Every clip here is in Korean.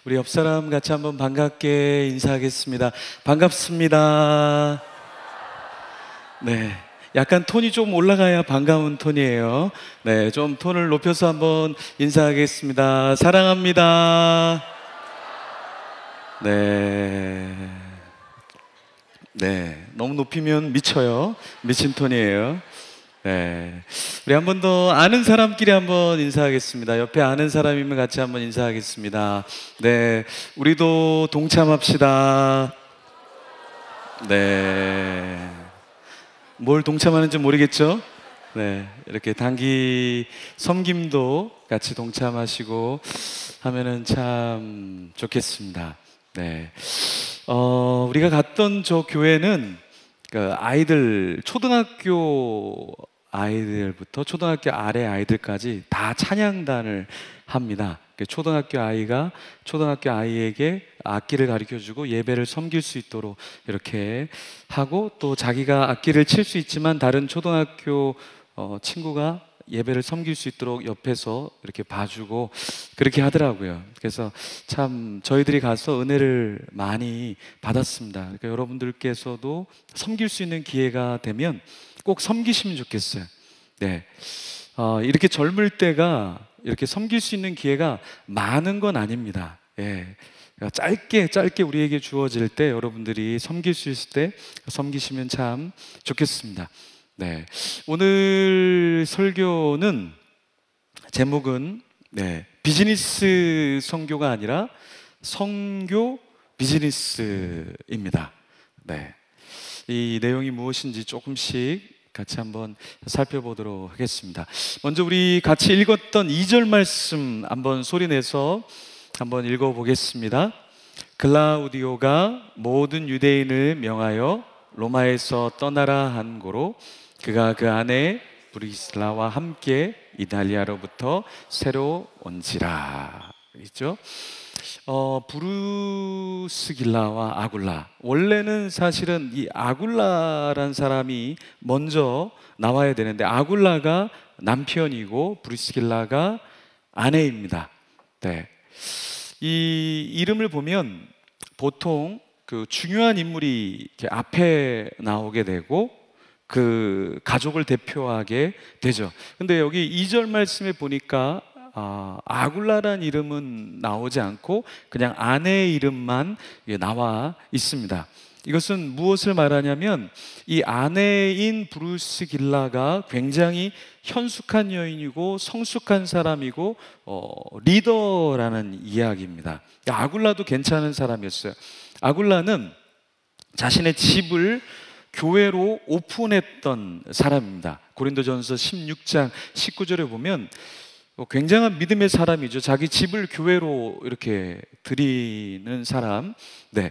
우리 옆 사람 같이 한번 반갑게 인사하겠습니다. 반갑습니다. 네. 약간 톤이 좀 올라가야 반가운 톤이에요. 네. 좀 톤을 높여서 한번 인사하겠습니다. 사랑합니다. 네. 네. 너무 높이면 미쳐요. 미친 톤이에요. 네. 우리 한 번 더 아는 사람끼리 한번 인사하겠습니다. 옆에 아는 사람이면 같이 한번 인사하겠습니다. 네. 우리도 동참합시다. 네. 뭘 동참하는지 모르겠죠? 네. 이렇게 단기 섬김도 같이 동참하시고 하면은 참 좋겠습니다. 네. 우리가 갔던 저 교회는 그 아이들, 초등학교 아이들부터 초등학교 아래 아이들까지 다 찬양단을 합니다. 초등학교 아이가 초등학교 아이에게 악기를 가르쳐주고 예배를 섬길 수 있도록 이렇게 하고, 또 자기가 악기를 칠 수 있지만 다른 초등학교 친구가 예배를 섬길 수 있도록 옆에서 이렇게 봐주고 그렇게 하더라고요. 그래서 참 저희들이 가서 은혜를 많이 받았습니다. 그러니까 여러분들께서도 섬길 수 있는 기회가 되면 꼭 섬기시면 좋겠어요. 네. 이렇게 젊을 때가 이렇게 섬길 수 있는 기회가 많은 건 아닙니다. 예. 짧게 우리에게 주어질 때 여러분들이 섬길 수 있을 때 섬기시면 참 좋겠습니다. 네. 오늘 설교는 제목은 비즈니스 선교가 아니라 선교 비즈니스입니다. 네. 이 내용이 무엇인지 조금씩 같이 한번 살펴보도록 하겠습니다. 먼저 우리 같이 읽었던 2절 말씀 한번 소리내서 한번 읽어보겠습니다. 글라우디오가 모든 유대인을 명하여 로마에서 떠나라 한 고로 그가 그 안에 브리스라와 함께 이탈리아로부터 새로 온지라. 있죠? 브루스길라와 아굴라. 원래는 사실은 이 아굴라란 사람이 먼저 나와야 되는데 아굴라가 남편이고 브루스길라가 아내입니다. 네. 이 이름을 보면 보통 그 중요한 인물이 이렇게 앞에 나오게 되고 그 가족을 대표하게 되죠. 근데 여기 2절 말씀에 보니까 아굴라란 이름은 나오지 않고 그냥 아내의 이름만 나와 있습니다. 이것은 무엇을 말하냐면 이 아내인 브루스길라가 굉장히 현숙한 여인이고 성숙한 사람이고 리더라는 이야기입니다. 아굴라도 괜찮은 사람이었어요. 아굴라는 자신의 집을 교회로 오픈했던 사람입니다. 고린도전서 16장 19절에 보면 굉장한 믿음의 사람이죠. 자기 집을 교회로 이렇게 드리는 사람. 네.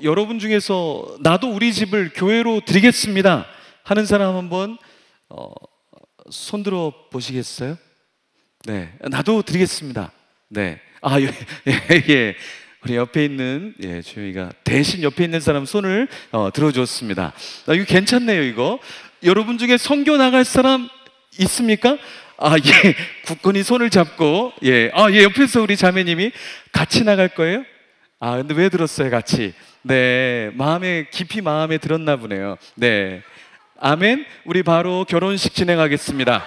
여러분 중에서 나도 우리 집을 교회로 드리겠습니다 하는 사람 한번 손들어 보시겠어요? 네. 나도 드리겠습니다. 네. 예. 우리 옆에 있는 주영이가 대신 옆에 있는 사람 손을 들어줬습니다. 이거 괜찮네요. 이거 여러분 중에 선교 나갈 사람 있습니까? 예, 굳건히 손을 잡고 옆에서 우리 자매님이 같이 나갈 거예요? 근데 왜 들었어요, 같이? 네, 깊이 마음에 들었나 보네요. 네, 아멘. 우리 바로 결혼식 진행하겠습니다.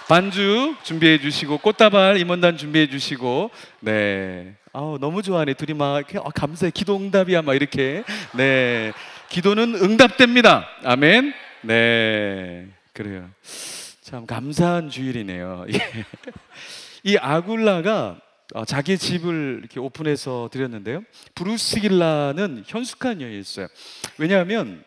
반주 준비해 주시고 꽃다발 임원단 준비해 주시고. 네. 너무 좋아하네. 둘이 막 이렇게 감사해. 기도 응답이야 막 이렇게. 네. 기도는 응답됩니다. 아멘. 네. 그래요. 참 감사한 주일이네요. 이 아굴라가 자기 집을 이렇게 오픈해서 드렸는데요. 브루스길라는 현숙한 여인이었어요. 왜냐하면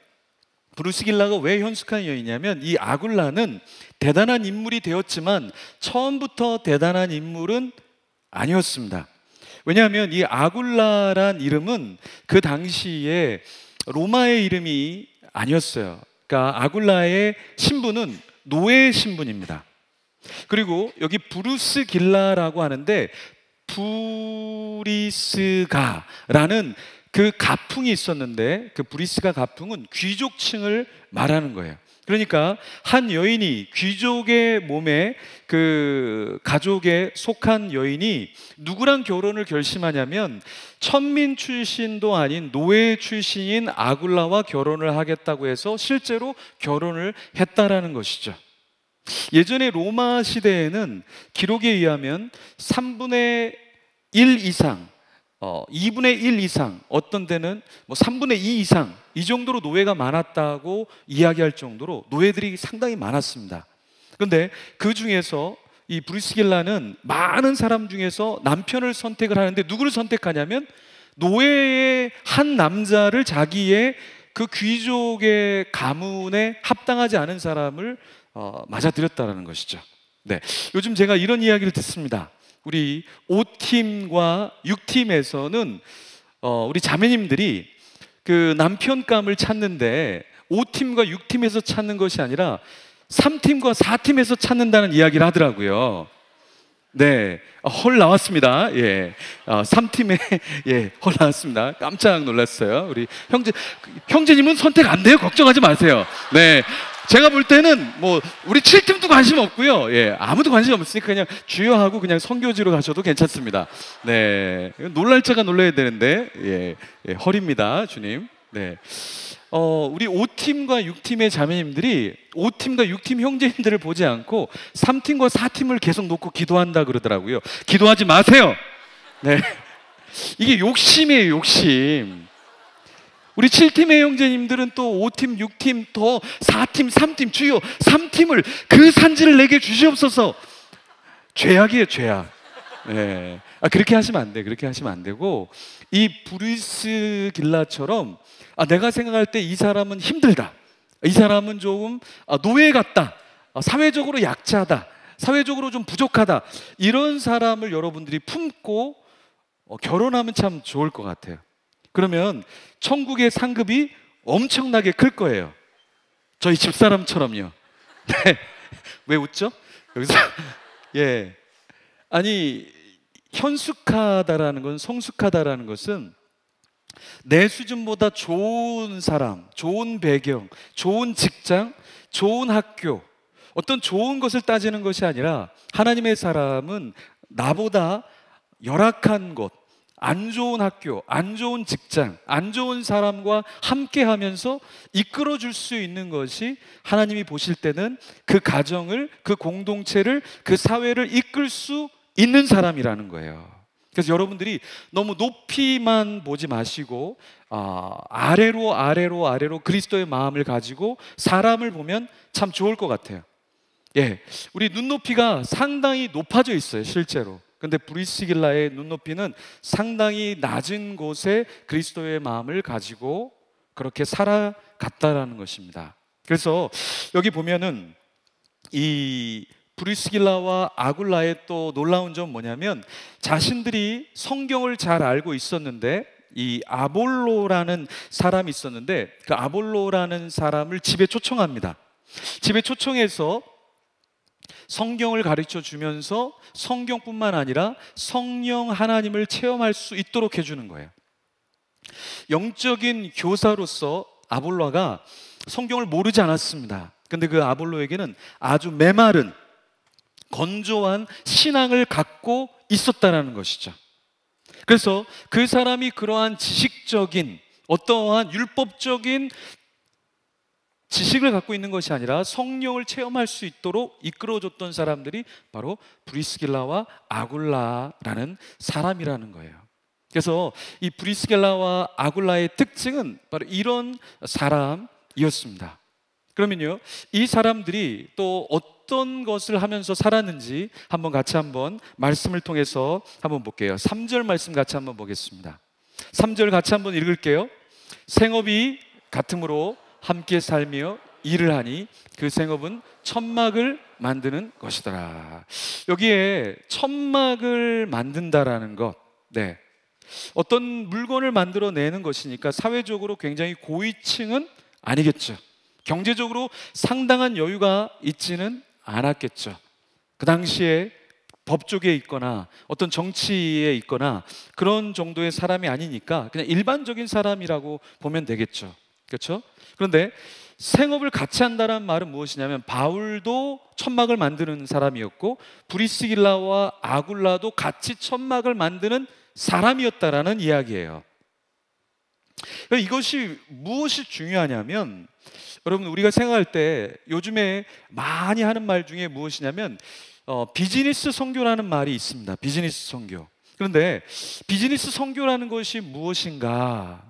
브루스길라가 왜 현숙한 여인이냐면 이 아굴라는 대단한 인물이 되었지만 처음부터 대단한 인물은 아니었습니다. 왜냐하면 이 아굴라란 이름은 그 당시에 로마의 이름이 아니었어요. 그러니까 아굴라의 신분은 노예 신분입니다. 그리고 여기 브루스길라라고 하는데 부리스가라는 그 가풍이 있었는데 그 브리스가 가풍은 귀족층을 말하는 거예요. 그러니까 한 여인이, 귀족의 몸에 그 가족에 속한 여인이 누구랑 결혼을 결심하냐면 천민 출신도 아닌 노예 출신인 아굴라와 결혼을 하겠다고 해서 실제로 결혼을 했다라는 것이죠. 예전에 로마 시대에는 기록에 의하면 3분의 1 이상, 2분의 1 이상, 어떤 데는 뭐 3분의 2 이상, 이 정도로 노예가 많았다고 이야기할 정도로 노예들이 상당히 많았습니다. 그런데 그 중에서 이 브리스길라는 많은 사람 중에서 남편을 선택을 하는데 누구를 선택하냐면 노예의 한 남자를 자기의 그 귀족의 가문에 합당하지 않은 사람을 맞아들였다는 것이죠. 네, 요즘 제가 이런 이야기를 듣습니다. 우리 5팀과 6팀에서는 우리 자매님들이 그 남편감을 찾는데 5팀과 6팀에서 찾는 것이 아니라 3팀과 4팀에서 찾는다는 이야기를 하더라고요. 네, 헐 나왔습니다. 예, 3팀에 예, 헐 나왔습니다. 깜짝 놀랐어요. 우리 형제님은 선택 안 돼요. 걱정하지 마세요. 네, 제가 볼 때는 뭐 우리 7팀도 관심 없고요. 예, 아무도 관심 없으니까 그냥 주여하고 그냥 선교지로 가셔도 괜찮습니다. 네, 놀랄 자가 놀라야 되는데 예, 헐입니다, 주님. 네. 우리 5팀과 6팀의 자매님들이 5팀과 6팀 형제님들을 보지 않고 3팀과 4팀을 계속 놓고 기도한다 그러더라고요. 기도하지 마세요. 네. 이게 욕심이에요, 욕심. 우리 7팀의 형제님들은 또 5팀, 6팀, 더 4팀, 3팀, 주여 3팀을 그 산지를 내게 주시옵소서. 죄악이에요, 죄악. 네. 그렇게 하시면 안 돼. 그렇게 하시면 안 되고, 이 브리스길라처럼 내가 생각할 때 이 사람은 힘들다, 이 사람은 조금 노예 같다, 사회적으로 약자다, 사회적으로 좀 부족하다, 이런 사람을 여러분들이 품고 결혼하면 참 좋을 것 같아요. 그러면 천국의 상급이 엄청나게 클 거예요. 저희 집사람처럼요. 네. 왜 웃죠? 여기서 예, 아니 현숙하다라는 건, 성숙하다라는 것은 내 수준보다 좋은 사람, 좋은 배경, 좋은 직장, 좋은 학교, 어떤 좋은 것을 따지는 것이 아니라 하나님의 사람은 나보다 열악한 것, 안 좋은 학교, 안 좋은 직장, 안 좋은 사람과 함께 하면서 이끌어 줄 수 있는 것이 하나님이 보실 때는 그 가정을, 그 공동체를, 그 사회를 이끌 수 있는 사람이라는 거예요. 그래서 여러분들이 너무 높이만 보지 마시고 아래로 그리스도의 마음을 가지고 사람을 보면 참 좋을 것 같아요. 예, 우리 눈높이가 상당히 높아져 있어요, 실제로. 근데 브리스길라의 눈높이는 상당히 낮은 곳에 그리스도의 마음을 가지고 그렇게 살아갔다라는 것입니다. 그래서 여기 보면은 이 브리스길라와 아굴라의 또 놀라운 점 뭐냐면, 자신들이 성경을 잘 알고 있었는데 이 아볼로라는 사람이 있었는데 그 아볼로라는 사람을 집에 초청합니다. 집에 초청해서 성경을 가르쳐 주면서 성경뿐만 아니라 성령 하나님을 체험할 수 있도록 해주는 거예요. 영적인 교사로서 아볼로가 성경을 모르지 않았습니다. 근데 그 아볼로에게는 아주 메마른 건조한 신앙을 갖고 있었다는 것이죠. 그래서 그 사람이 그러한 지식적인, 어떠한 율법적인 지식을 갖고 있는 것이 아니라 성령을 체험할 수 있도록 이끌어줬던 사람들이 바로 브리스길라와 아굴라라는 사람이라는 거예요. 그래서 이 브리스길라와 아굴라의 특징은 바로 이런 사람이었습니다. 그러면요, 이 사람들이 또 어떤 것을 하면서 살았는지 한번 같이 한번 말씀을 통해서 한번 볼게요. 3절 말씀 같이 한번 보겠습니다. 3절 같이 한번 읽을게요. 생업이 같음으로 함께 살며 일을 하니 그 생업은 천막을 만드는 것이더라. 여기에 천막을 만든다라는 것, 네, 어떤 물건을 만들어내는 것이니까 사회적으로 굉장히 고위층은 아니겠죠. 경제적으로 상당한 여유가 있지는 않았겠죠. 그 당시에 법조계에 있거나 어떤 정치에 있거나 그런 정도의 사람이 아니니까 그냥 일반적인 사람이라고 보면 되겠죠. 그렇죠? 그런데 생업을 같이 한다는 말은 무엇이냐면 바울도 천막을 만드는 사람이었고 브리스길라와 아굴라도 같이 천막을 만드는 사람이었다라는 이야기예요. 이것이 무엇이 중요하냐면, 여러분, 우리가 생각할 때 요즘에 많이 하는 말 중에 무엇이냐면 비즈니스 선교라는 말이 있습니다. 비즈니스 선교. 그런데 비즈니스 선교라는 것이 무엇인가?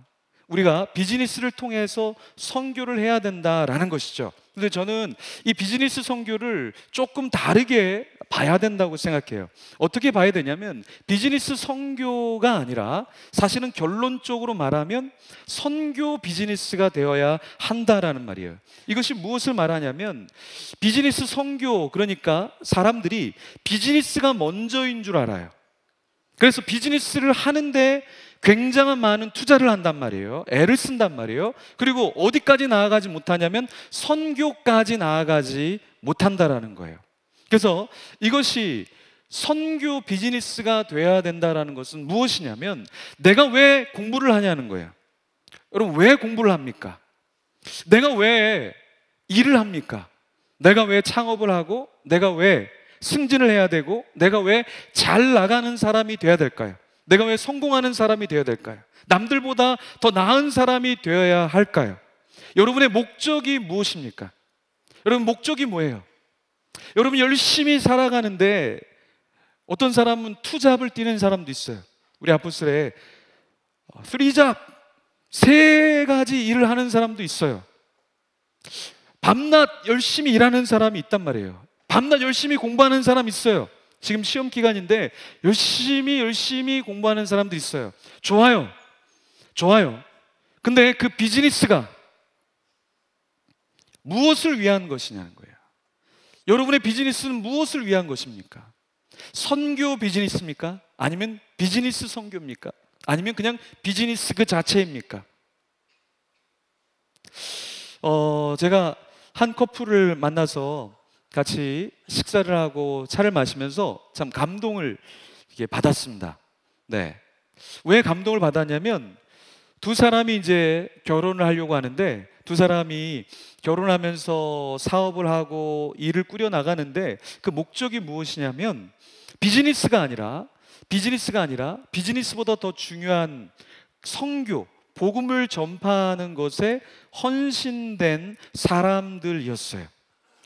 우리가 비즈니스를 통해서 선교를 해야 된다라는 것이죠. 근데 저는 이 비즈니스 선교를 조금 다르게 봐야 된다고 생각해요. 어떻게 봐야 되냐면 비즈니스 선교가 아니라 사실은 결론적으로 말하면 선교 비즈니스가 되어야 한다라는 말이에요. 이것이 무엇을 말하냐면 비즈니스 선교, 그러니까 사람들이 비즈니스가 먼저인 줄 알아요. 그래서 비즈니스를 하는데 굉장한 많은 투자를 한단 말이에요. 애를 쓴단 말이에요. 그리고 어디까지 나아가지 못하냐면 선교까지 나아가지 못한다라는 거예요. 그래서 이것이 선교 비즈니스가 돼야 된다라는 것은 무엇이냐면 내가 왜 공부를 하냐는 거예요. 여러분, 왜 공부를 합니까? 내가 왜 일을 합니까? 내가 왜 창업을 하고 내가 왜 승진을 해야 되고 내가 왜 잘 나가는 사람이 돼야 될까요? 내가 왜 성공하는 사람이 되어야 될까요? 남들보다 더 나은 사람이 되어야 할까요? 여러분의 목적이 무엇입니까? 여러분, 목적이 뭐예요? 여러분, 열심히 살아가는데 어떤 사람은 투잡을 뛰는 사람도 있어요. 우리 아포스에 3잡, 3가지 일을 하는 사람도 있어요. 밤낮 열심히 일하는 사람이 있단 말이에요. 밤낮 열심히 공부하는 사람이 있어요. 지금 시험 기간인데 열심히 공부하는 사람도 있어요. 좋아요. 근데 그 비즈니스가 무엇을 위한 것이냐는 거예요. 여러분의 비즈니스는 무엇을 위한 것입니까? 선교 비즈니스입니까? 아니면 비즈니스 선교입니까? 아니면 그냥 비즈니스 그 자체입니까? 제가 한 커플을 만나서 같이 식사를 하고 차를 마시면서 참 감동을 받았습니다. 네. 왜 감동을 받았냐면 두 사람이 이제 결혼을 하려고 하는데 두 사람이 결혼하면서 사업을 하고 일을 꾸려 나가는데 그 목적이 무엇이냐면 비즈니스가 아니라 비즈니스보다 더 중요한 선교, 복음을 전파하는 것에 헌신된 사람들이었어요.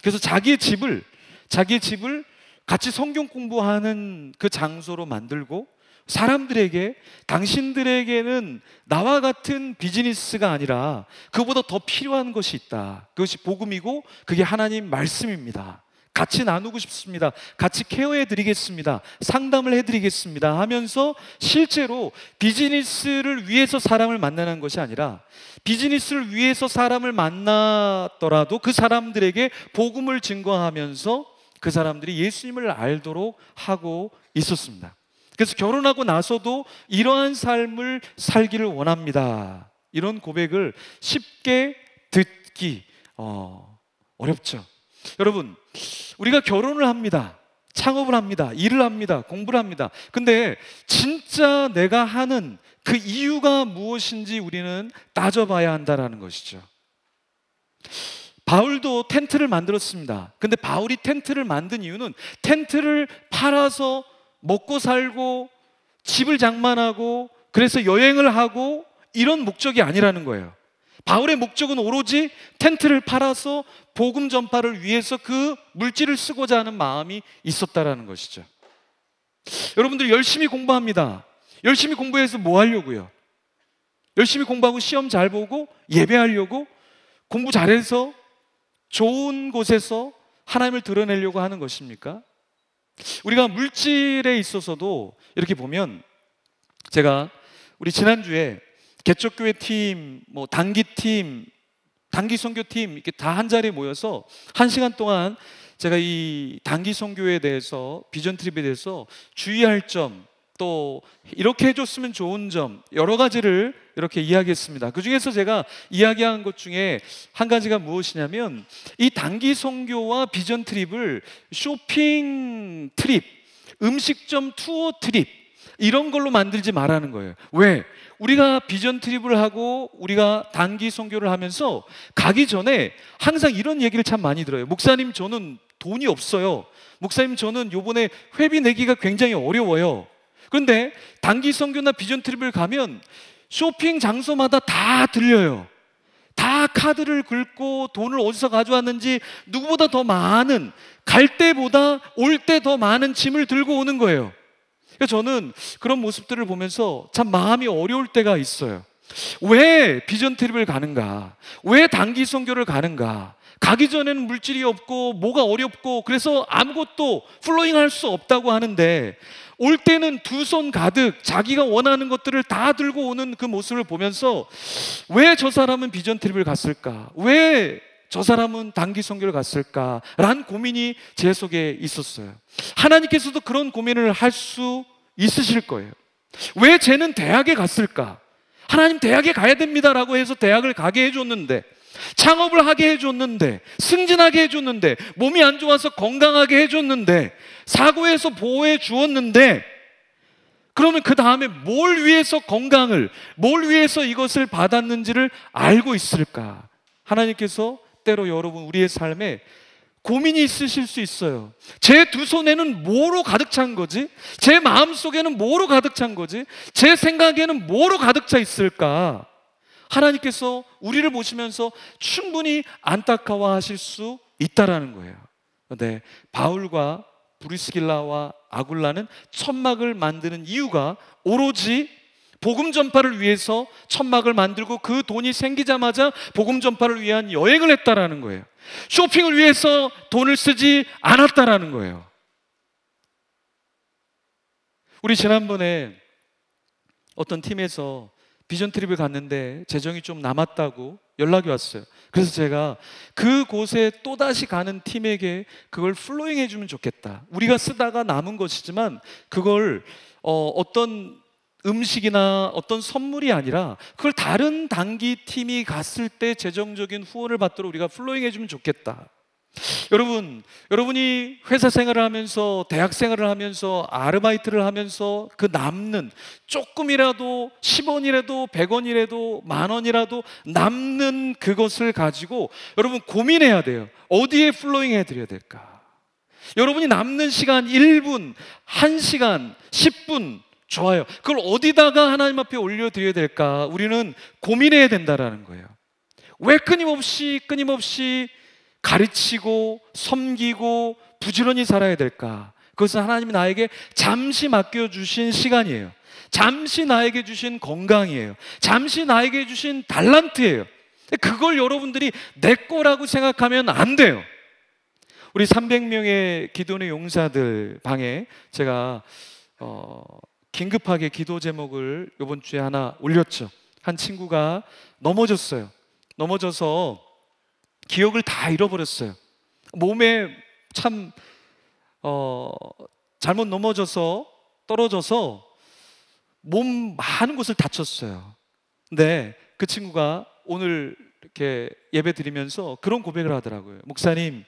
그래서 자기의 집을 같이 성경 공부하는 그 장소로 만들고 사람들에게 당신들에게는 나와 같은 비즈니스가 아니라 그보다 더 필요한 것이 있다. 그것이 복음이고 그게 하나님 말씀입니다. 같이 나누고 싶습니다. 같이 케어해 드리겠습니다. 상담을 해 드리겠습니다 하면서 실제로 비즈니스를 위해서 사람을 만나는 것이 아니라 비즈니스를 위해서 사람을 만났더라도 그 사람들에게 복음을 증거하면서 그 사람들이 예수님을 알도록 하고 있었습니다. 그래서 결혼하고 나서도 이러한 삶을 살기를 원합니다. 이런 고백을 쉽게 듣기 어렵죠. 여러분, 우리가 결혼을 합니다. 창업을 합니다. 일을 합니다. 공부를 합니다. 근데 진짜 내가 하는 그 이유가 무엇인지 우리는 따져봐야 한다는 것이죠. 바울도 텐트를 만들었습니다. 근데 바울이 텐트를 만든 이유는 텐트를 팔아서 먹고 살고 집을 장만하고 그래서 여행을 하고 이런 목적이 아니라는 거예요. 바울의 목적은 오로지 텐트를 팔아서 복음 전파를 위해서 그 물질을 쓰고자 하는 마음이 있었다라는 것이죠. 여러분들 열심히 공부합니다. 열심히 공부해서 뭐 하려고요? 열심히 공부하고 시험 잘 보고 예배하려고, 공부 잘해서 좋은 곳에서 하나님을 드러내려고 하는 것입니까? 우리가 물질에 있어서도 이렇게 보면, 제가 우리 지난주에 개척교회 팀, 단기팀, 단기 선교팀 이렇게 다 한 자리에 모여서 1시간 동안 제가 이 단기 선교에 대해서, 비전 트립에 대해서 주의할 점, 또 이렇게 해줬으면 좋은 점 여러 가지를 이렇게 이야기했습니다. 그 중에서 제가 이야기한 것 중에 한 가지가 무엇이냐면 이 단기 선교와 비전 트립을 쇼핑 트립, 음식점 투어 트립, 이런 걸로 만들지 말라는 거예요. 왜? 우리가 비전 트립을 하고 우리가 단기 선교를 하면서 가기 전에 항상 이런 얘기를 참 많이 들어요. 목사님, 저는 돈이 없어요. 목사님, 저는 요번에 회비 내기가 굉장히 어려워요. 그런데 단기 선교나 비전 트립을 가면 쇼핑 장소마다 다 들려요. 다 카드를 긁고 돈을 어디서 가져왔는지 누구보다 더 많은, 갈 때보다 올 때 더 많은 짐을 들고 오는 거예요. 그래서 저는 그런 모습들을 보면서 참 마음이 어려울 때가 있어요. 왜 비전 트립을 가는가? 왜 단기 선교를 가는가? 가기 전에는 물질이 없고 뭐가 어렵고 그래서 아무것도 플로잉 할 수 없다고 하는데 올 때는 두 손 가득 자기가 원하는 것들을 다 들고 오는 그 모습을 보면서 왜 저 사람은 비전 트립을 갔을까? 왜 저 사람은 단기 선교를 갔을까? 라는 고민이 제 속에 있었어요. 하나님께서도 그런 고민을 할 수 있으실 거예요. 왜 쟤는 대학에 갔을까? 하나님, 대학에 가야 됩니다라고 해서 대학을 가게 해줬는데, 창업을 하게 해줬는데, 승진하게 해줬는데, 몸이 안 좋아서 건강하게 해줬는데, 사고에서 보호해 주었는데, 그러면 그 다음에 뭘 위해서 건강을, 뭘 위해서 이것을 받았는지를 알고 있을까? 하나님께서 때로 여러분 우리의 삶에 고민이 있으실 수 있어요. 제 두 손에는 뭐로 가득 찬 거지? 제 마음속에는 뭐로 가득 찬 거지? 제 생각에는 뭐로 가득 차 있을까? 하나님께서 우리를 보시면서 충분히 안타까워하실 수 있다라는 거예요. 네, 바울과 브리스길라와 아굴라는 천막을 만드는 이유가 오로지 복음 전파를 위해서 천막을 만들고 그 돈이 생기자마자 복음 전파를 위한 여행을 했다라는 거예요. 쇼핑을 위해서 돈을 쓰지 않았다라는 거예요. 우리 지난번에 어떤 팀에서 비전 트립을 갔는데 재정이 좀 남았다고 연락이 왔어요. 그래서 제가 그곳에 또다시 가는 팀에게 그걸 플로잉 해주면 좋겠다. 우리가 쓰다가 남은 것이지만 그걸 어떤 음식이나 어떤 선물이 아니라 그걸 다른 단기 팀이 갔을 때 재정적인 후원을 받도록 우리가 플로잉 해주면 좋겠다. 여러분이 회사 생활을 하면서, 대학 생활을 하면서, 아르바이트를 하면서 그 남는 조금이라도 10원이라도 100원이라도 만원이라도 남는 그것을 가지고 여러분 고민해야 돼요. 어디에 플로잉 해드려야 될까? 여러분이 남는 시간 1분, 1시간, 10분 좋아요. 그걸 어디다가 하나님 앞에 올려드려야 될까? 우리는 고민해야 된다라는 거예요. 왜 끊임없이 가르치고 섬기고 부지런히 살아야 될까? 그것은 하나님이 나에게 잠시 맡겨주신 시간이에요. 잠시 나에게 주신 건강이에요. 잠시 나에게 주신 달란트예요. 그걸 여러분들이 내 거라고 생각하면 안 돼요. 우리 300명의 기도원의 용사들 방에 제가 긴급하게 기도 제목을 이번 주에 하나 올렸죠. 한 친구가 넘어졌어요. 넘어져서 기억을 다 잃어버렸어요. 몸에 참 잘못 넘어져서 떨어져서 몸 많은 곳을 다쳤어요. 근데 그 친구가 오늘 이렇게 예배 드리면서 그런 고백을 하더라고요. 목사님,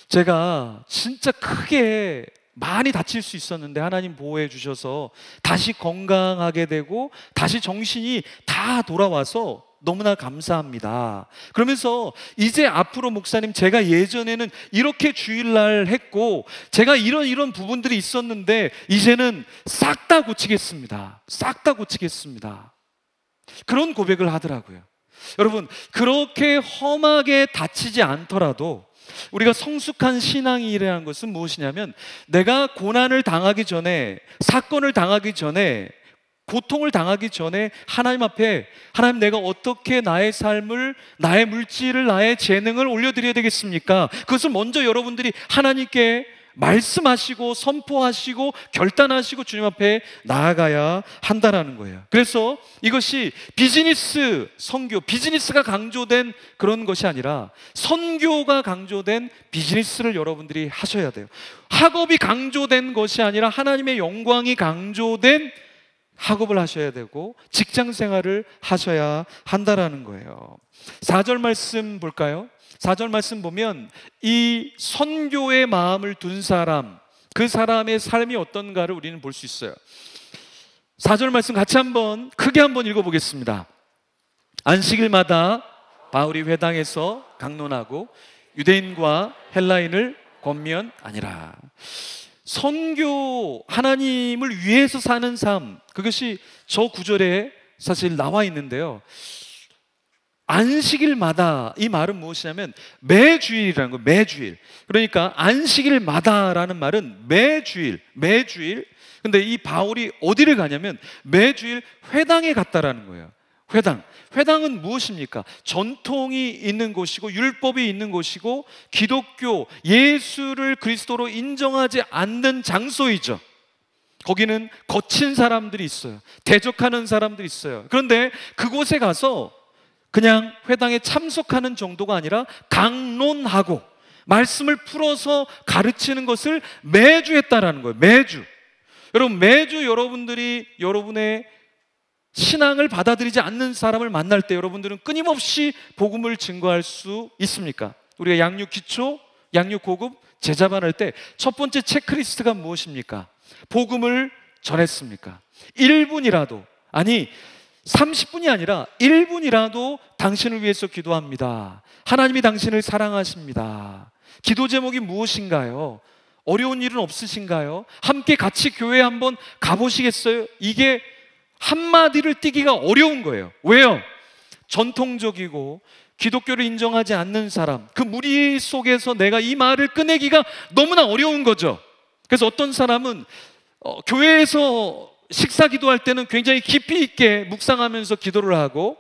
제가 진짜 크게 많이 다칠 수 있었는데 하나님 보호해 주셔서 다시 건강하게 되고 다시 정신이 다 돌아와서 너무나 감사합니다. 그러면서 이제 앞으로 목사님, 제가 예전에는 이렇게 주일날 했고 제가 이런 부분들이 있었는데 이제는 싹 다 고치겠습니다. 싹 다 고치겠습니다. 그런 고백을 하더라고요. 여러분, 그렇게 험하게 다치지 않더라도 우리가 성숙한 신앙이라는 것은 무엇이냐면, 내가 고난을 당하기 전에, 사건을 당하기 전에, 고통을 당하기 전에 하나님 앞에, 하나님, 내가 어떻게 나의 삶을, 나의 물질을, 나의 재능을 올려드려야 되겠습니까? 그것을 먼저 여러분들이 하나님께 말씀하시고 선포하시고 결단하시고 주님 앞에 나아가야 한다라는 거예요. 그래서 이것이 비즈니스 선교, 비즈니스가 강조된 그런 것이 아니라 선교가 강조된 비즈니스를 여러분들이 하셔야 돼요. 학업이 강조된 것이 아니라 하나님의 영광이 강조된 학업을 하셔야 되고 직장 생활을 하셔야 한다라는 거예요. 4절 말씀 볼까요? 4절 말씀 보면 이 선교의 마음을 둔 사람, 그 사람의 삶이 어떤가를 우리는 볼 수 있어요. 4절 말씀 같이 한번 크게 한번 읽어보겠습니다. 안식일마다 바울이 회당에서 강론하고 유대인과 헬라인을 권면하니라. 선교, 하나님을 위해서 사는 삶, 그것이 저 구절에 사실 나와 있는데요. 안식일마다, 이 말은 무엇이냐면 매주일이라는 거예요. 매주일. 그러니까 안식일마다라는 말은 매주일. 근데 이 바울이 어디를 가냐면 매주일 회당에 갔다라는 거예요. 회당은 무엇입니까? 전통이 있는 곳이고 율법이 있는 곳이고 기독교, 예수를 그리스도로 인정하지 않는 장소이죠. 거기는 거친 사람들이 있어요. 대적하는 사람들이 있어요. 그런데 그곳에 가서 그냥 회당에 참석하는 정도가 아니라 강론하고 말씀을 풀어서 가르치는 것을 매주 했다라는 거예요. 여러분, 매주 여러분들이 여러분의 신앙을 받아들이지 않는 사람을 만날 때 여러분들은 끊임없이 복음을 증거할 수 있습니까? 우리가 양육 기초, 양육 고급, 제자반 할 때 첫 번째 체크리스트가 무엇입니까? 복음을 전했습니까? 1분이라도, 아니 30분이 아니라 1분이라도 당신을 위해서 기도합니다. 하나님이 당신을 사랑하십니다. 기도 제목이 무엇인가요? 어려운 일은 없으신가요? 함께 같이 교회 한번 가보시겠어요? 이게 한마디를 띄기가 어려운 거예요. 왜요? 전통적이고 기독교를 인정하지 않는 사람, 그 무리 속에서 내가 이 말을 꺼내기가 너무나 어려운 거죠. 그래서 어떤 사람은 교회에서 식사 기도할 때는 굉장히 깊이 있게 묵상하면서 기도를 하고,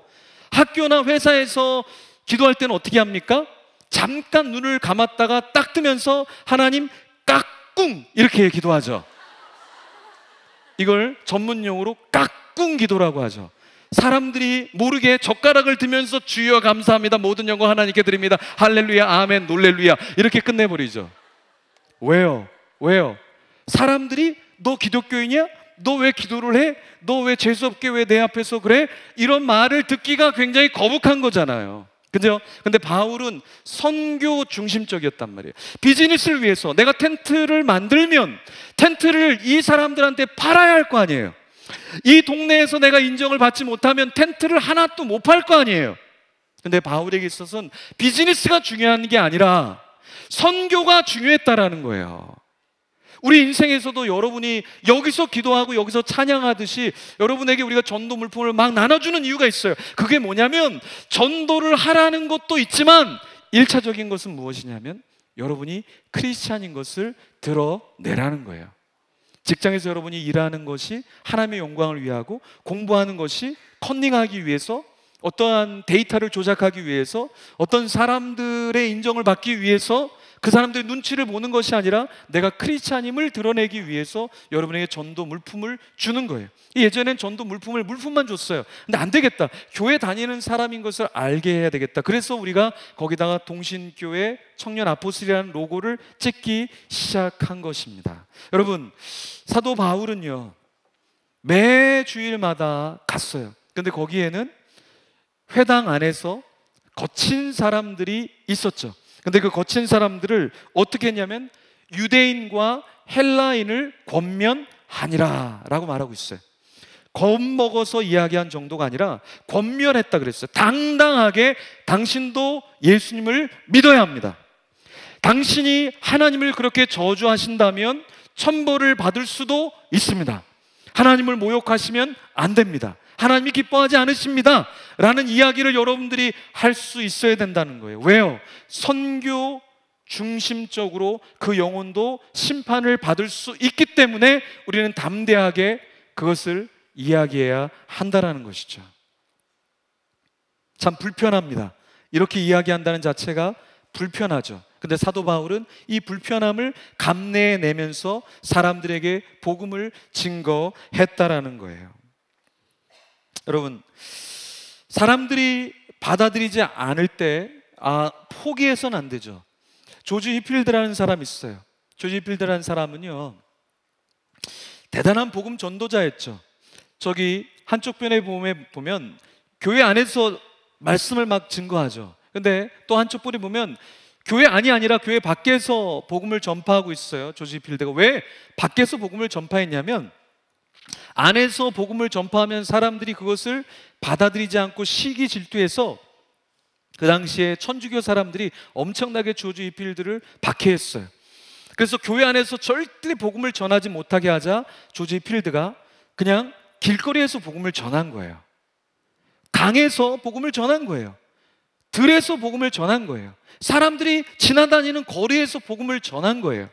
학교나 회사에서 기도할 때는 어떻게 합니까? 잠깐 눈을 감았다가 딱 뜨면서 하나님 깍꿍 이렇게 기도하죠. 이걸 전문 용어로 깍꿍 기도라고 하죠. 사람들이 모르게 젓가락을 들면서 주여 감사합니다, 모든 영광 하나님께 드립니다, 할렐루야, 아멘, 놀렐루야 이렇게 끝내버리죠. 왜요? 사람들이 너 기독교인이야? 너 왜 기도를 해? 너 왜 재수없게 왜 내 앞에서 그래? 이런 말을 듣기가 굉장히 거북한 거잖아요. 그죠? 근데 바울은 선교 중심적이었단 말이에요. 비즈니스를 위해서 내가 텐트를 만들면 텐트를 이 사람들한테 팔아야 할 거 아니에요. 이 동네에서 내가 인정을 받지 못하면 텐트를 하나도 못 팔 거 아니에요. 근데 바울에게 있어서는 비즈니스가 중요한 게 아니라 선교가 중요했다라는 거예요. 우리 인생에서도 여러분이 여기서 기도하고 여기서 찬양하듯이 여러분에게 우리가 전도 물품을 막 나눠주는 이유가 있어요. 그게 뭐냐면 전도를 하라는 것도 있지만 1차적인 것은 무엇이냐면 여러분이 크리스찬인 것을 드러내라는 거예요. 직장에서 여러분이 일하는 것이 하나님의 영광을 위하고, 공부하는 것이 컨닝하기 위해서, 어떠한 데이터를 조작하기 위해서, 어떤 사람들의 인정을 받기 위해서, 그 사람들의 눈치를 보는 것이 아니라 내가 크리스찬임을 드러내기 위해서 여러분에게 전도 물품을 주는 거예요. 예전엔 전도 물품만 줬어요. 근데 안 되겠다, 교회 다니는 사람인 것을 알게 해야 되겠다. 그래서 우리가 거기다가 동신교회 청년 아포스리라는 로고를 찍기 시작한 것입니다. 여러분, 사도 바울은요 매 주일마다 갔어요. 근데 거기에는 회당 안에서 거친 사람들이 있었죠. 근데 그 거친 사람들을 어떻게 했냐면 유대인과 헬라인을 권면하니라 라고 말하고 있어요. 겁먹어서 이야기한 정도가 아니라 권면했다 그랬어요. 당당하게 당신도 예수님을 믿어야 합니다. 당신이 하나님을 그렇게 저주하신다면 천벌을 받을 수도 있습니다. 하나님을 모욕하시면 안 됩니다. 하나님이 기뻐하지 않으십니다 라는 이야기를 여러분들이 할 수 있어야 된다는 거예요. 왜요? 선교 중심적으로 그 영혼도 심판을 받을 수 있기 때문에 우리는 담대하게 그것을 이야기해야 한다는 것이죠. 참 불편합니다. 이렇게 이야기한다는 자체가 불편하죠. 근데 사도 바울은 이 불편함을 감내해내면서 사람들에게 복음을 증거했다라는 거예요. 여러분, 사람들이 받아들이지 않을 때 포기해서는 안 되죠. 조지 히필드라는 사람이 있어요. 조지 히필드라는 사람은요 대단한 복음 전도자였죠. 저기 한쪽 편에 보면 교회 안에서 말씀을 막 증거하죠. 근데 또 한쪽 편에 보면 교회 안이 아니라 교회 밖에서 복음을 전파하고 있어요. 조지 히필드가 왜 밖에서 복음을 전파했냐면 안에서 복음을 전파하면 사람들이 그것을 받아들이지 않고 시기 질투해서 그 당시에 천주교 사람들이 엄청나게 조지 휘필드를 박해했어요. 그래서 교회 안에서 절대 복음을 전하지 못하게 하자 조지 휘필드가 그냥 길거리에서 복음을 전한 거예요. 강에서 복음을 전한 거예요. 들에서 복음을 전한 거예요. 사람들이 지나다니는 거리에서 복음을 전한 거예요.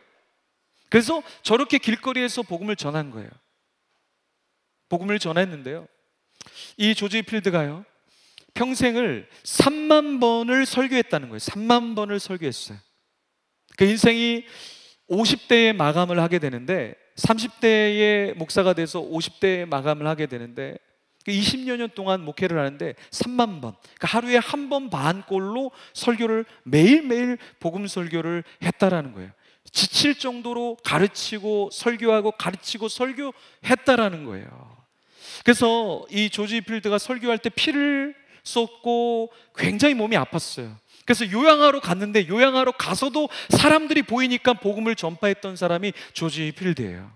그래서 저렇게 길거리에서 복음을 전한 거예요. 복음을 전했는데요, 이 조지 휘필드가요 평생을 3만 번을 설교했다는 거예요. 3만 번을 설교했어요. 그 인생이 50대에 마감을 하게 되는데, 30대에 목사가 돼서 50대에 마감을 하게 되는데 20여 년 동안 목회를 하는데 3만 번, 그러니까 하루에 한 번 반꼴로 설교를, 매일매일 복음 설교를 했다라는 거예요. 지칠 정도로 가르치고 설교하고 가르치고 설교했다라는 거예요. 그래서 이 조지 휘필드가 설교할 때 피를 쏟고 굉장히 몸이 아팠어요. 그래서 요양하러 갔는데, 요양하러 가서도 사람들이 보이니까 복음을 전파했던 사람이 조지 휘필드예요.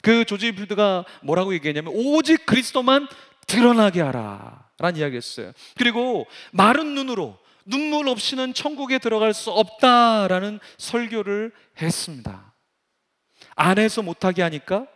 그 조지 휘필드가 뭐라고 얘기했냐면 오직 그리스도만 드러나게 하라 라는 이야기했어요. 그리고 마른 눈으로 눈물 없이는 천국에 들어갈 수 없다라는 설교를 했습니다. 안에서 못하게 하니까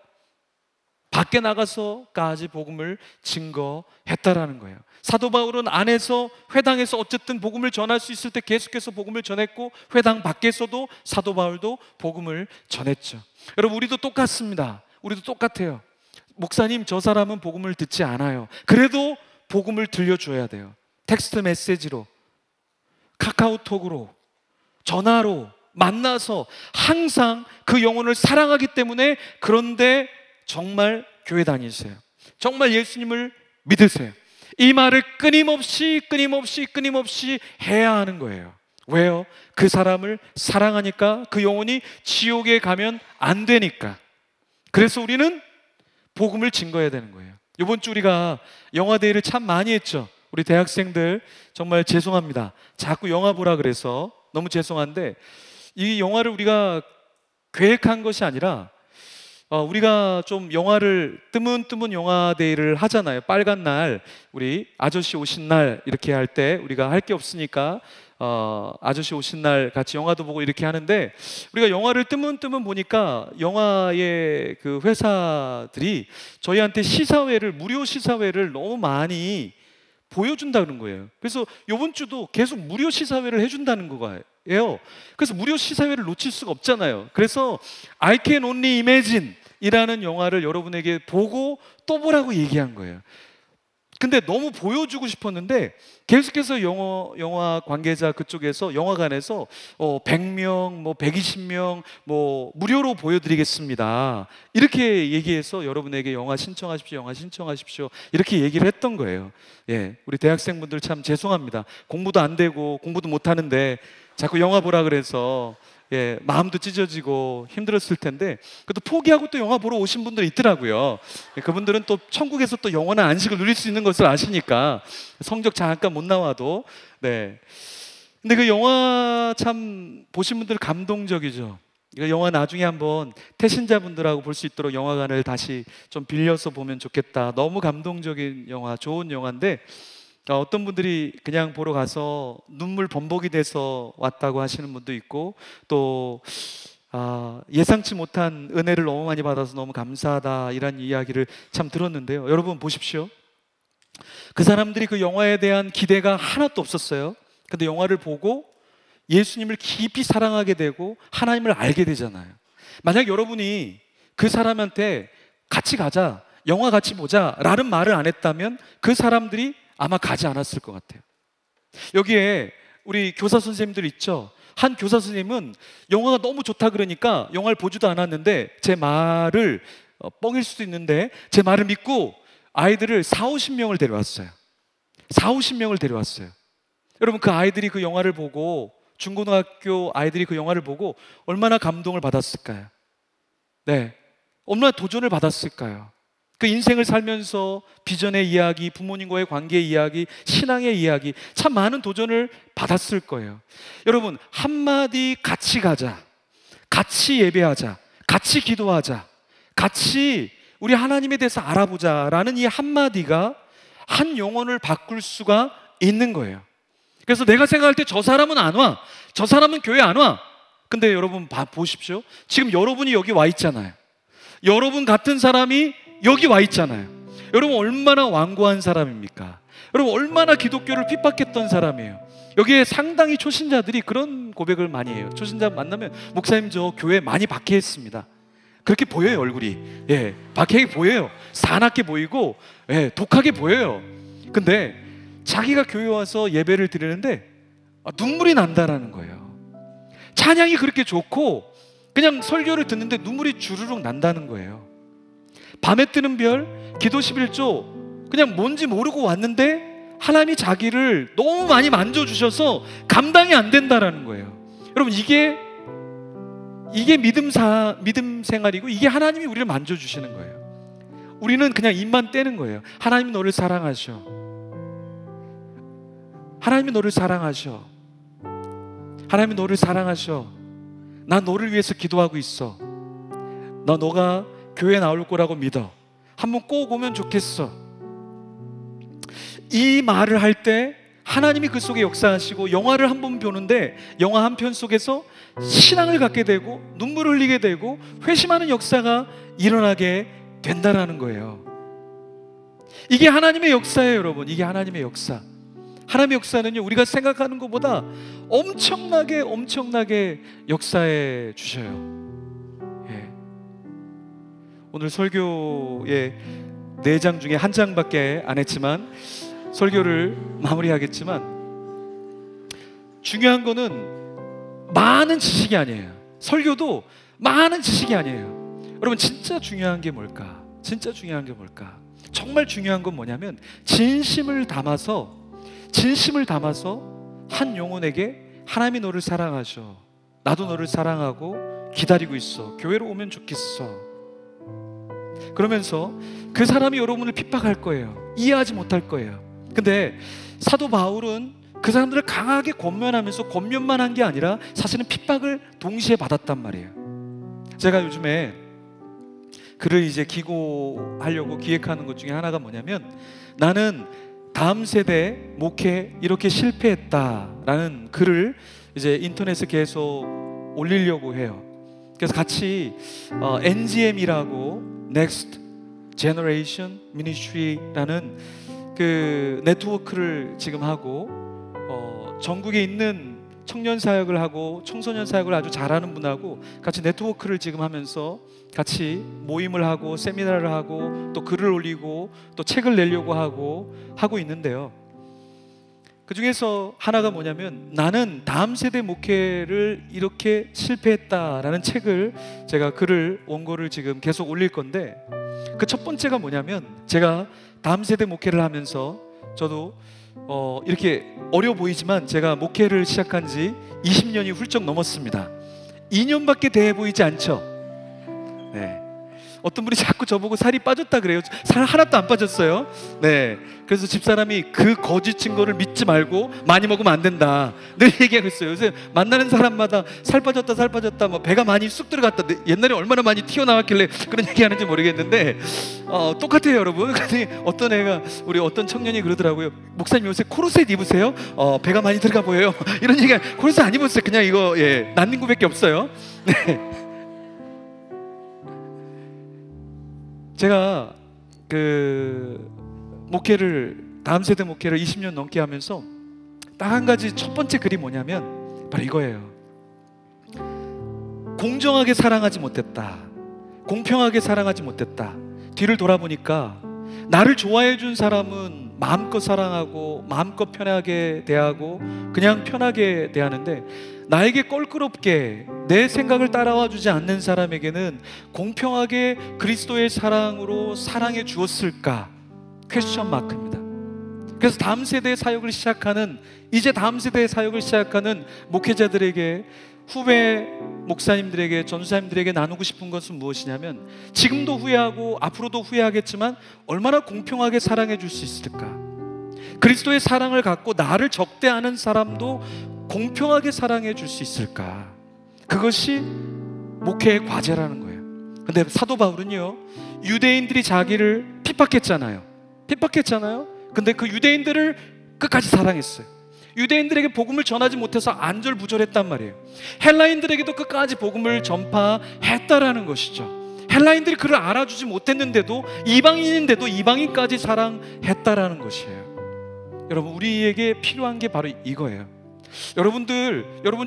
밖에 나가서까지 복음을 증거했다라는 거예요. 사도 바울은 안에서, 회당에서 어쨌든 복음을 전할 수 있을 때 계속해서 복음을 전했고, 회당 밖에서도 사도 바울도 복음을 전했죠. 여러분, 우리도 똑같습니다. 우리도 똑같아요. 목사님, 저 사람은 복음을 듣지 않아요. 그래도 복음을 들려줘야 돼요. 텍스트 메시지로, 카카오톡으로, 전화로 만나서 항상 그 영혼을 사랑하기 때문에. 그런데 정말 교회 다니세요. 정말 예수님을 믿으세요. 이 말을 끊임없이 해야 하는 거예요. 왜요? 그 사람을 사랑하니까, 그 영혼이 지옥에 가면 안 되니까. 그래서 우리는 복음을 증거해야 되는 거예요. 이번 주 우리가 영화데이를 참 많이 했죠. 우리 대학생들 정말 죄송합니다. 자꾸 영화 보라 그래서 너무 죄송한데, 이 영화를 우리가 계획한 것이 아니라 우리가 좀 영화를 뜨문뜨문 영화데이를 하잖아요. 빨간 날, 우리 아저씨 오신 날 이렇게 할 때 우리가 할 게 없으니까 아저씨 오신 날 같이 영화도 보고 이렇게 하는데, 우리가 영화를 뜨문뜨문 보니까 영화의 그 회사들이 저희한테 시사회를, 무료 시사회를 너무 많이 보여준다는 거예요. 그래서 이번 주도 계속 무료 시사회를 해준다는 거예요. 그래서 무료 시사회를 놓칠 수가 없잖아요. 그래서 I Can Only Imagine 이라는 영화를 여러분에게 보고 또 보라고 얘기한 거예요. 근데 너무 보여주고 싶었는데 계속해서 영화 관계자 그쪽에서, 영화관에서 100명, 뭐 120명 뭐 무료로 보여드리겠습니다 이렇게 얘기해서 여러분에게 영화 신청하십시오 이렇게 얘기를 했던 거예요. 예, 우리 대학생분들 참 죄송합니다. 공부도 안 되고 공부도 못 하는데 자꾸 영화 보라 그래서 마음도 찢어지고 힘들었을 텐데, 그것도 포기하고 또 영화 보러 오신 분들이 있더라고요. 그분들은 또 천국에서 또 영원한 안식을 누릴 수 있는 것을 아시니까 성적 잠깐 못 나와도. 근데 그 영화 참 보신 분들 감동적이죠. 이 영화 나중에 한번 태신자분들하고 볼 수 있도록 영화관을 다시 좀 빌려서 보면 좋겠다. 너무 감동적인 영화, 좋은 영화인데 어떤 분들이 그냥 보러 가서 눈물 범벅이 돼서 왔다고 하시는 분도 있고, 또 예상치 못한 은혜를 너무 많이 받아서 너무 감사하다 이런 이야기를 참 들었는데요. 여러분 보십시오. 그 사람들이 그 영화에 대한 기대가 하나도 없었어요. 근데 영화를 보고 예수님을 깊이 사랑하게 되고 하나님을 알게 되잖아요. 만약 여러분이 그 사람한테 같이 가자, 영화 같이 보자 라는 말을 안 했다면 그 사람들이 아마 가지 않았을 것 같아요. 여기에 우리 교사 선생님들 있죠. 한 교사 선생님은 영화가 너무 좋다 그러니까 영화를 보지도 않았는데, 제 말을 뻥일 수도 있는데 제 말을 믿고 아이들을 40-50명을 데려왔어요. 40-50명을 데려왔어요. 여러분, 그 아이들이 그 영화를 보고, 중고등학교 아이들이 그 영화를 보고 얼마나 감동을 받았을까요? 네, 얼마나 도전을 받았을까요? 그 인생을 살면서 비전의 이야기, 부모님과의 관계의 이야기, 신앙의 이야기, 참 많은 도전을 받았을 거예요. 여러분, 한마디 같이 가자, 같이 예배하자, 같이 기도하자, 같이 우리 하나님에 대해서 알아보자라는 이 한마디가 한 영혼을 바꿀 수가 있는 거예요. 그래서 내가 생각할 때 저 사람은 안 와, 저 사람은 교회 안 와. 근데 여러분 보십시오. 지금 여러분이 여기 와 있잖아요. 여러분 같은 사람이 여기 와 있잖아요. 여러분 얼마나 완고한 사람입니까? 여러분 얼마나 기독교를 핍박했던 사람이에요. 여기에 상당히 초신자들이 그런 고백을 많이 해요. 초신자 만나면 목사님 저 교회 많이 박해했습니다. 그렇게 보여요. 얼굴이 박해게 보여요. 사납게 보이고 독하게 보여요. 근데 자기가 교회 와서 예배를 드리는데 눈물이 난다라는 거예요. 찬양이 그렇게 좋고 그냥 설교를 듣는데 눈물이 주르륵 난다는 거예요. 밤에 뜨는 별, 기도 11조 그냥 뭔지 모르고 왔는데 하나님이 자기를 너무 많이 만져주셔서 감당이 안 된다라는 거예요. 여러분 이게 믿음 생활이고 이게 하나님이 우리를 만져주시는 거예요. 우리는 그냥 입만 떼는 거예요. 하나님이 너를 사랑하셔. 하나님이 너를 사랑하셔. 하나님이 너를 사랑하셔. 나 너를 위해서 기도하고 있어. 너가 교회 나올 거라고 믿어. 한번 꼭 오면 좋겠어. 이 말을 할 때 하나님이 그 속에 역사하시고 영화를 한 번 보는데 영화 한 편 속에서 신앙을 갖게 되고 눈물을 흘리게 되고 회심하는 역사가 일어나게 된다라는 거예요. 이게 하나님의 역사예요, 여러분. 이게 하나님의 역사. 하나님의 역사는요, 우리가 생각하는 것보다 엄청나게 역사해 주셔요. 오늘 설교의 4장 중에 1장밖에 안 했지만 설교를 마무리하겠지만 중요한 거는 많은 지식이 아니에요. 설교도 많은 지식이 아니에요. 여러분 진짜 중요한 게 뭘까? 진짜 중요한 게 뭘까? 정말 중요한 건 뭐냐면 진심을 담아서 한 영혼에게 하나님이 너를 사랑하셔. 나도 너를 사랑하고 기다리고 있어. 교회로 오면 좋겠어. 그러면서 그 사람이 여러분을 핍박할 거예요. 이해하지 못할 거예요. 근데 사도 바울은 그 사람들을 강하게 권면하면서 권면만 한 게 아니라 사실은 핍박을 동시에 받았단 말이에요. 제가 요즘에 글을 이제 기고하려고 기획하는 것 중에 하나가 뭐냐면 나는 다음 세대 목회 이렇게 실패했다라는 글을 이제 인터넷에 계속 올리려고 해요. 그래서 같이 NGM이라고 Next Generation Ministry라는 그 네트워크를 지금 하고 전국에 있는 청년 사역을 하고 청소년 사역을 아주 잘하는 분하고 같이 네트워크를 지금 하면서 같이 모임을 하고 세미나를 하고 또 글을 올리고 또 책을 내려고 하고 있는데요. 그 중에서 하나가 뭐냐면 나는 다음 세대 목회를 이렇게 실패했다라는 책을 제가 글을 원고를 지금 계속 올릴 건데 그 첫 번째가 뭐냐면 제가 다음 세대 목회를 하면서 저도 이렇게 어려 보이지만 제가 목회를 시작한 지 20년이 훌쩍 넘었습니다. 2년밖에 돼 보이지 않죠? 네. 어떤 분이 자꾸 저보고 살이 빠졌다 그래요. 살 하나도 안 빠졌어요. 네. 그래서 집사람이 그 거짓 증거를 믿지 말고 많이 먹으면 안 된다 늘 얘기하고 있어요. 요새 만나는 사람마다 살 빠졌다 뭐 배가 많이 쑥 들어갔다 옛날에 얼마나 많이 튀어나왔길래 그런 얘기하는지 모르겠는데 똑같아요 여러분. 근데 어떤 애가 우리 어떤 청년이 그러더라고요. 목사님 요새 코르셋 입으세요? 배가 많이 들어가 보여요. 이런 얘기가 코르셋 안 입었어요. 그냥 이거 난닝구밖에 없어요. 네. 제가 그 다음 세대 목회를 20년 넘게 하면서 딱 한 가지 첫 번째 글이 뭐냐면 바로 이거예요. 공정하게 사랑하지 못했다. 공평하게 사랑하지 못했다. 뒤를 돌아보니까 나를 좋아해 준 사람은 마음껏 사랑하고 마음껏 편하게 대하고 그냥 편하게 대하는데 나에게 껄끄럽게 내 생각을 따라와 주지 않는 사람에게는 공평하게 그리스도의 사랑으로 사랑해 주었을까? 퀘스천 마크입니다. 그래서 다음 세대의 사역을 시작하는 목회자들에게 후배 목사님들에게 전사님들에게 나누고 싶은 것은 무엇이냐면 지금도 후회하고 앞으로도 후회하겠지만 얼마나 공평하게 사랑해 줄 수 있을까? 그리스도의 사랑을 갖고 나를 적대하는 사람도 공평하게 사랑해 줄 수 있을까? 그것이 목회의 과제라는 거예요. 근데 사도 바울은요 유대인들이 자기를 핍박했잖아요. 근데 그 유대인들을 끝까지 사랑했어요. 유대인들에게 복음을 전하지 못해서 안절부절했단 말이에요. 헬라인들에게도 끝까지 복음을 전파했다라는 것이죠. 헬라인들이 그를 알아주지 못했는데도, 이방인인데도 이방인까지 사랑했다라는 것이에요. 여러분, 우리에게 필요한 게 바로 이거예요. 여러분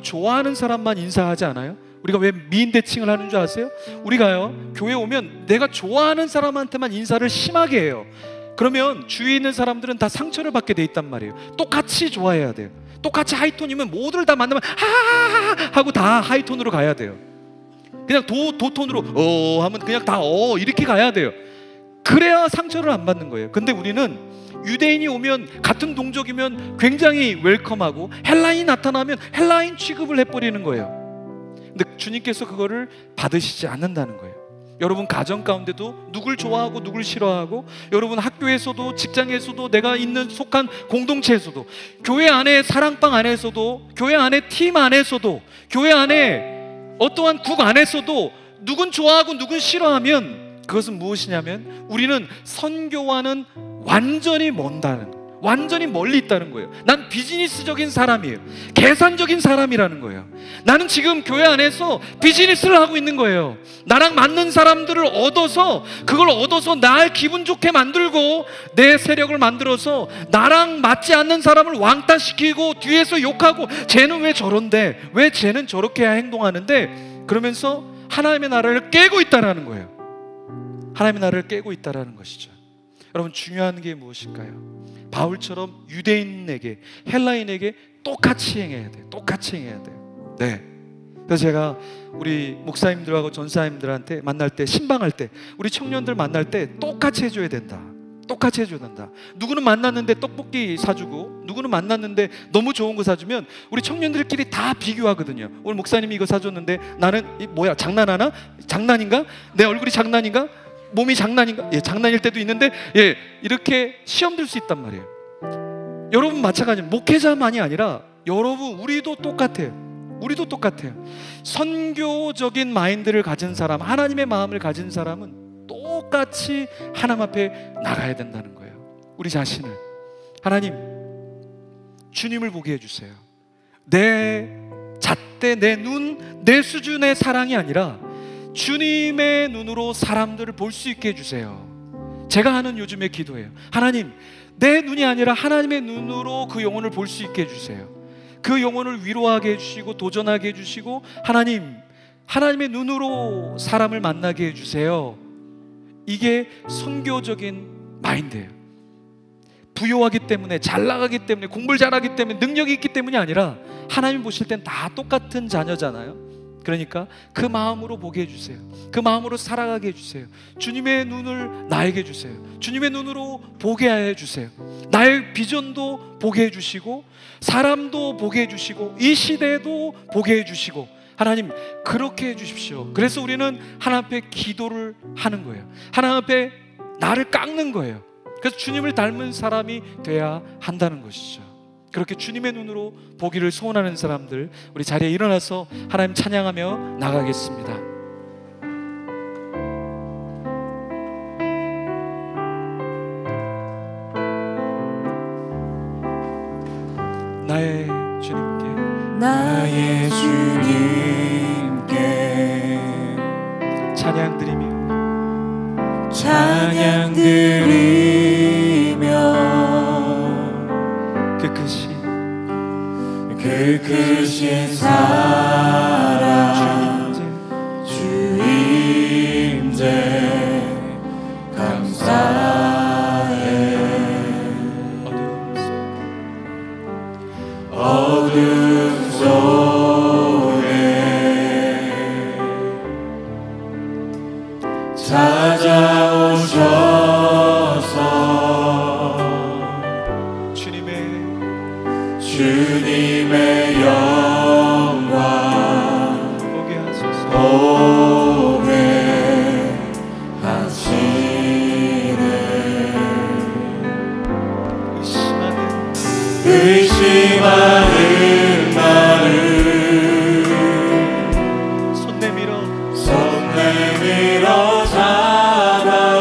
좋아하는 사람만 인사하지 않아요? 우리가 왜 미인대칭을 하는 줄 아세요? 우리가요, 교회 오면 내가 좋아하는 사람한테만 인사를 심하게 해요. 그러면 주위에 있는 사람들은 다 상처를 받게 돼 있단 말이에요. 똑같이 좋아해야 돼요. 똑같이 하이톤이면 모두를 다 만나면 하하하 하고 다 하이톤으로 가야 돼요. 그냥 도톤으로 하면 그냥 다 이렇게 가야 돼요. 그래야 상처를 안 받는 거예요. 근데 우리는 유대인이 오면, 같은 동족이면 굉장히 웰컴하고, 헬라인이 나타나면 헬라인 취급을 해버리는 거예요. 근데 주님께서 그거를 받으시지 않는다는 거예요. 여러분 가정 가운데도 누굴 좋아하고 누굴 싫어하고, 여러분 학교에서도, 직장에서도, 내가 있는 속한 공동체에서도, 교회 안에 사랑방 안에서도, 교회 안에 팀 안에서도, 교회 안에 어떠한 국 안에서도 누군 좋아하고 누군 싫어하면 그것은 무엇이냐면 우리는 선교와는 완전히 완전히 멀리 있다는 거예요. 난 비즈니스적인 사람이에요. 계산적인 사람이라는 거예요. 나는 지금 교회 안에서 비즈니스를 하고 있는 거예요. 나랑 맞는 사람들을 얻어서, 그걸 얻어서 날 기분 좋게 만들고 내 세력을 만들어서 나랑 맞지 않는 사람을 왕따시키고 뒤에서 욕하고, 쟤는 왜 저런데, 왜 쟤는 저렇게 행동하는데, 그러면서 하나님의 나라를 깨고 있다라는 거예요. 하나님의 나라를 깨고 있다라는 것이죠. 여러분, 중요한 게 무엇일까요? 바울처럼 유대인에게, 헬라인에게 똑같이 행해야 돼요. 똑같이 행해야 돼요. 네. 그래서 제가 우리 목사님들하고 전사님들한테 만날 때, 신방할 때, 우리 청년들 만날 때 똑같이 해줘야 된다. 똑같이 해줘야 된다. 누구는 만났는데 떡볶이 사주고, 누구는 만났는데 너무 좋은 거 사주면 우리 청년들끼리 다 비교하거든요. 오늘 목사님이 이거 사줬는데 나는 뭐야, 장난하나? 장난인가? 내 얼굴이 장난인가? 몸이 장난인가? 예, 장난일 때도 있는데, 예, 이렇게 시험 들 수 있단 말이에요. 여러분 마찬가지예요. 목회자만이 아니라 여러분, 우리도 똑같아요. 우리도 똑같아요. 선교적인 마인드를 가진 사람, 하나님의 마음을 가진 사람은 똑같이 하나님 앞에 나가야 된다는 거예요. 우리 자신을, 하나님, 주님을 보게 해주세요. 내 잣대, 내 눈, 내 수준의 사랑이 아니라 주님의 눈으로 사람들을 볼 수 있게 해주세요. 제가 하는 요즘의 기도예요. 하나님, 내 눈이 아니라 하나님의 눈으로 그 영혼을 볼 수 있게 해주세요. 그 영혼을 위로하게 해주시고 도전하게 해주시고, 하나님, 하나님의 눈으로 사람을 만나게 해주세요. 이게 선교적인 마인드예요. 부유하기 때문에, 잘 나가기 때문에, 공부를 잘하기 때문에, 능력이 있기 때문이 아니라 하나님 보실 땐 다 똑같은 자녀잖아요. 그러니까 그 마음으로 보게 해주세요. 그 마음으로 살아가게 해주세요. 주님의 눈을 나에게 주세요. 주님의 눈으로 보게 해주세요. 나의 비전도 보게 해주시고, 사람도 보게 해주시고, 이 시대도 보게 해주시고, 하나님 그렇게 해주십시오. 그래서 우리는 하나님 앞에 기도를 하는 거예요. 하나님 앞에 나를 깎는 거예요. 그래서 주님을 닮은 사람이 돼야 한다는 것이죠. 그렇게 주님의 눈으로 보기를 소원하는 사람들, 우리 자리에 일어나서 하나님 찬양하며 나가겠습니다. 나의 주님께, 나의 주님께 찬양 드리며 그 크신 사랑 주 임재 감사해. 어둠 속에 찾아오셔서 주님의 영광 보게 하시네. 의심하는 나를 손 내밀어 잡아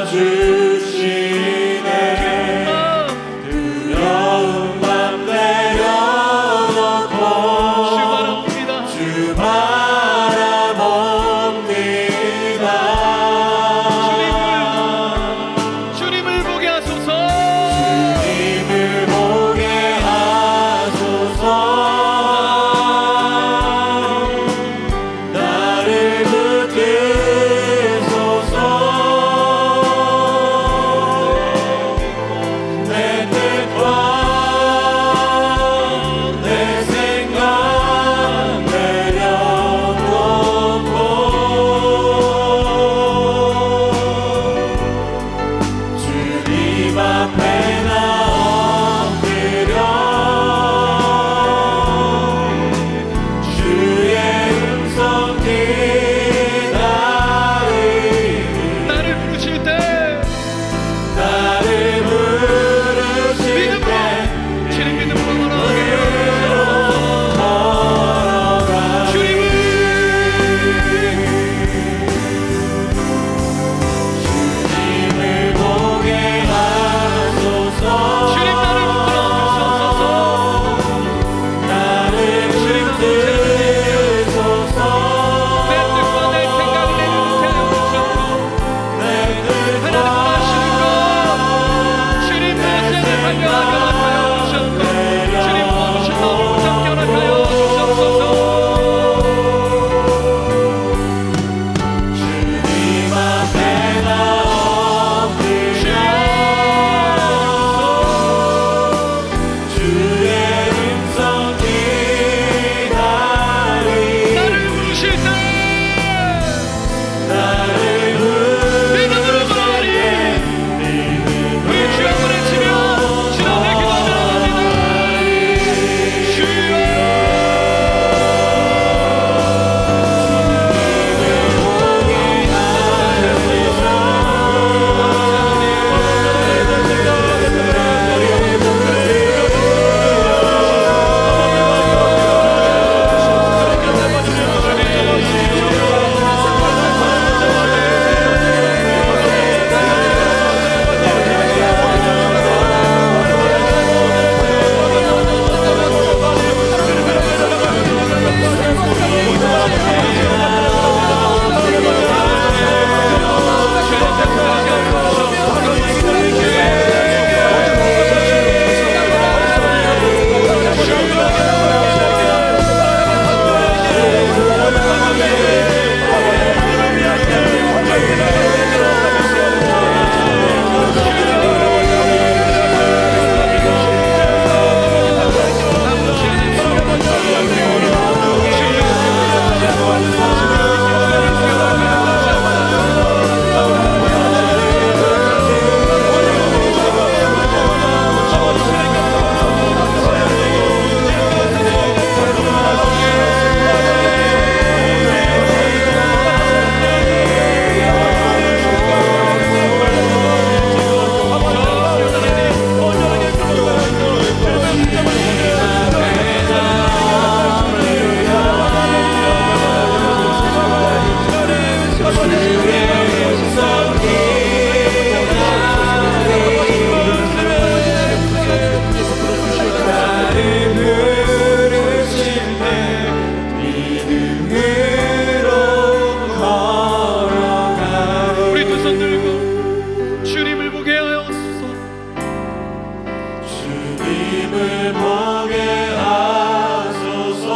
주님을 보게 하소서.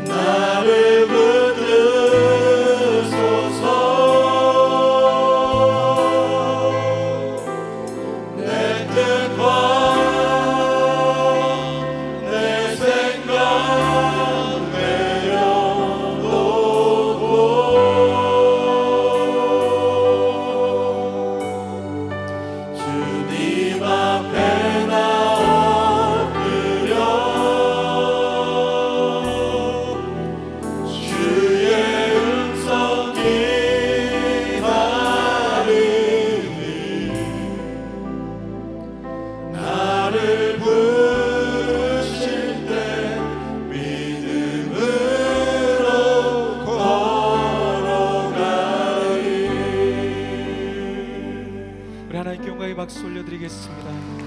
나를 붙드소서. 내 뜻과 내 생각 내려놓고 주님 앞에 나 엎드려 주의 음성 기다리니 나를 부르실 때 믿음으로 걸어가리. 우리 하나님께 영광의 박수 올려드리겠습니다.